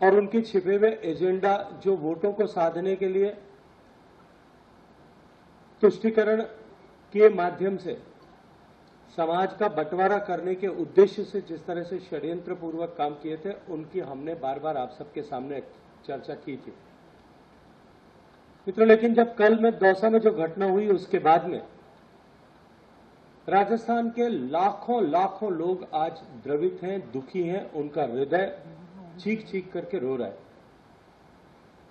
और उनके छिपे हुए एजेंडा जो वोटों को साधने के लिए तुष्टीकरण के माध्यम से समाज का बंटवारा करने के उद्देश्य से जिस तरह से षड्यंत्र पूर्वक काम किए थे, उनकी हमने बार बार आप सबके सामने चर्चा की थी मित्रों। लेकिन जब कल में दौसा में जो घटना हुई उसके बाद में राजस्थान के लाखों लाखों लोग आज द्रवित हैं, दुखी हैं, उनका हृदय चीख चीख करके रो रहा है।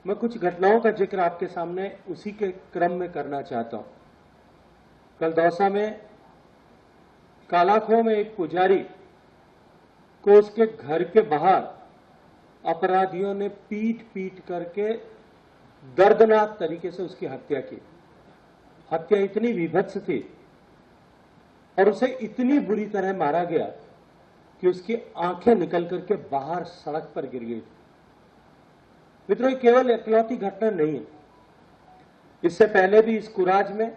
मैं कुछ घटनाओं का जिक्र आपके सामने उसी के क्रम में करना चाहता हूं। कल दौसा में कालाखो में एक पुजारी को उसके घर के बाहर अपराधियों ने पीट पीट करके दर्दनाक तरीके से उसकी हत्या की। हत्या इतनी विभत्स थी और उसे इतनी बुरी तरह मारा गया कि उसकी आंखें निकल करके बाहर सड़क पर गिर गई। मित्रों, ये केवल इकलौती घटना नहीं है। इससे पहले भी इस कुराज में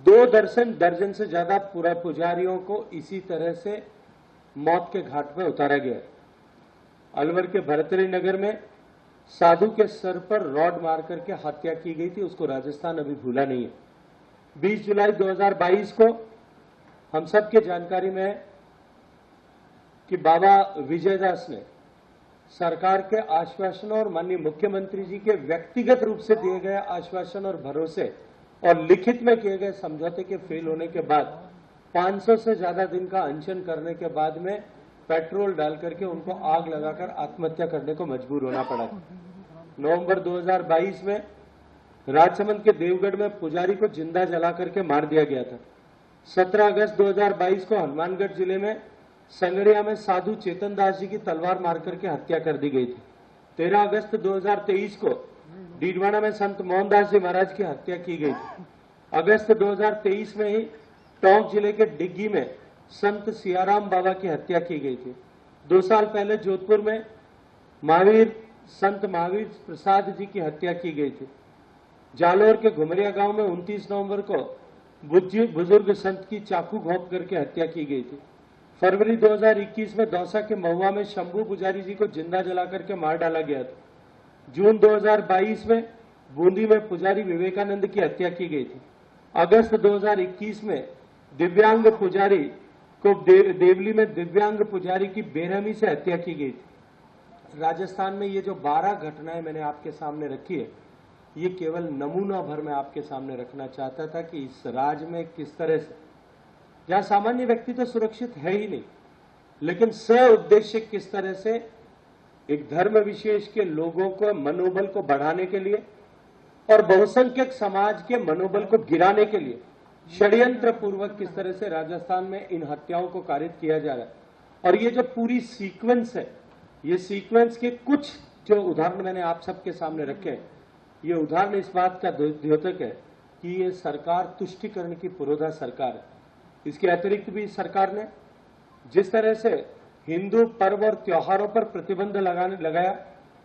2 दर्जन से ज्यादा पूरा पुजारियों को इसी तरह से मौत के घाट पर उतारा गया। अलवर के भरतरी नगर में साधु के सर पर रॉड मार करके हत्या की गई थी, उसको राजस्थान अभी भूला नहीं है। 20 जुलाई 2022 को हम सबके जानकारी में है कि बाबा विजयदास ने सरकार के आश्वासनों और माननीय मुख्यमंत्री जी के व्यक्तिगत रूप से दिए गए आश्वासन और भरोसे और लिखित में किए गए समझौते के फेल होने के बाद 500 से ज्यादा दिन का अनशन करने के बाद में पेट्रोल डाल करके उनको आग लगाकर आत्महत्या करने को मजबूर होना पड़ा था। नवंबर 2022 में राजसमंद के देवगढ़ में पुजारी को जिंदा जला करके मार दिया गया था। 17 अगस्त 2022 को हनुमानगढ़ जिले में संगड़िया में साधु चेतन दास जी की तलवार मार करके हत्या कर दी गई थी। 13 अगस्त 2023 को डीडवाना में संत मोहनदास जी महाराज की हत्या की गई थी। अगस्त 2023 में ही टोंक जिले के डिग्गी में संत सियाराम बाबा की हत्या की गई थी। 2 साल पहले जोधपुर में संत महावीर प्रसाद जी की हत्या की गई थी। जालोर के घुमरिया गांव में 29 नवंबर को बुजुर्ग संत की चाकू घोंप करके हत्या की गई थी। फरवरी 2021 में दौसा के महुआ में शंभू पुजारी जी को जिंदा जला करके मार डाला गया था। जून 2022 में बूंदी में पुजारी विवेकानंद की हत्या की गई थी। अगस्त 2021 में दिव्यांग पुजारी को देवली में दिव्यांग पुजारी की बेरहमी से हत्या की गई थी। राजस्थान में ये जो 12 घटनाएं मैंने आपके सामने रखी है, ये केवल नमूना भर मैं आपके सामने रखना चाहता था कि इस राज्य में किस तरह से, जहां सामान्य व्यक्ति तो सुरक्षित है ही नहीं, लेकिन उद्देश्य किस तरह से एक धर्म विशेष के लोगों को मनोबल को बढ़ाने के लिए और बहुसंख्यक समाज के मनोबल को गिराने के लिए षड्यंत्र पूर्वक किस तरह से राजस्थान में इन हत्याओं को कारित किया जा रहा है। और ये जो पूरी सीक्वेंस है, ये सीक्वेंस के कुछ जो उदाहरण मैंने आप सबके सामने रखे हैं, ये उदाहरण इस बात का द्योतक है कि ये सरकार तुष्टीकरण की पुरोधा सरकार है। इसके अतिरिक्त भी सरकार ने जिस तरह से हिंदू पर्व और त्योहारों पर प्रतिबंध लगाया,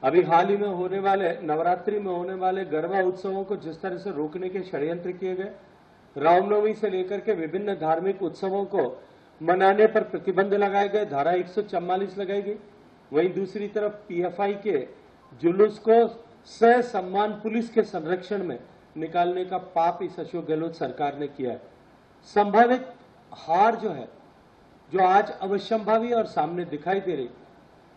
अभी हाल ही में होने वाले नवरात्रि में होने वाले गरबा उत्सवों को जिस तरह से रोकने के षड्यंत्र किए गए, रामनवमी से लेकर के विभिन्न धार्मिक उत्सवों को मनाने पर प्रतिबंध लगाए गए, धारा 144 लगाई गई। वहीं दूसरी तरफ पीएफआई के जुलूस को सम्मान पुलिस के संरक्षण में निकालने का पाप इस अशोक गहलोत सरकार ने किया है। संभावित हार जो है, जो आज अवश्यंभावी और सामने दिखाई दे रही,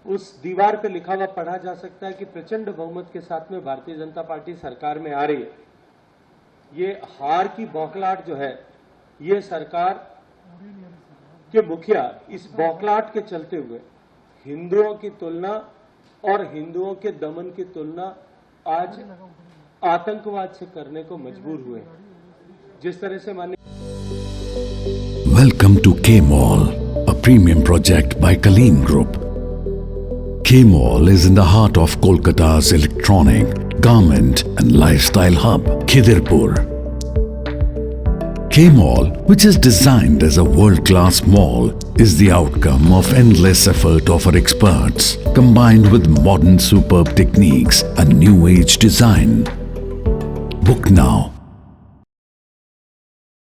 उस दीवार पे लिखा हुआ पढ़ा जा सकता है कि प्रचंड बहुमत के साथ में भारतीय जनता पार्टी सरकार में आ रही है। ये हार की बौखलाहट जो है, ये सरकार के मुखिया इस बौखलाहट के चलते हुए हिंदुओं की तुलना और हिंदुओं के दमन की तुलना आज आतंकवाद से करने को मजबूर हुए। जिस तरह से माननीय Welcome to K-Mall, a premium project by Kaleen Group. K-Mall is in the heart of Kolkata's electronic, garment and lifestyle hub, Khidirpur. K-Mall, which is designed as a world-class mall, is the outcome of endless effort of our experts, combined with modern superb techniques and new age design. Book now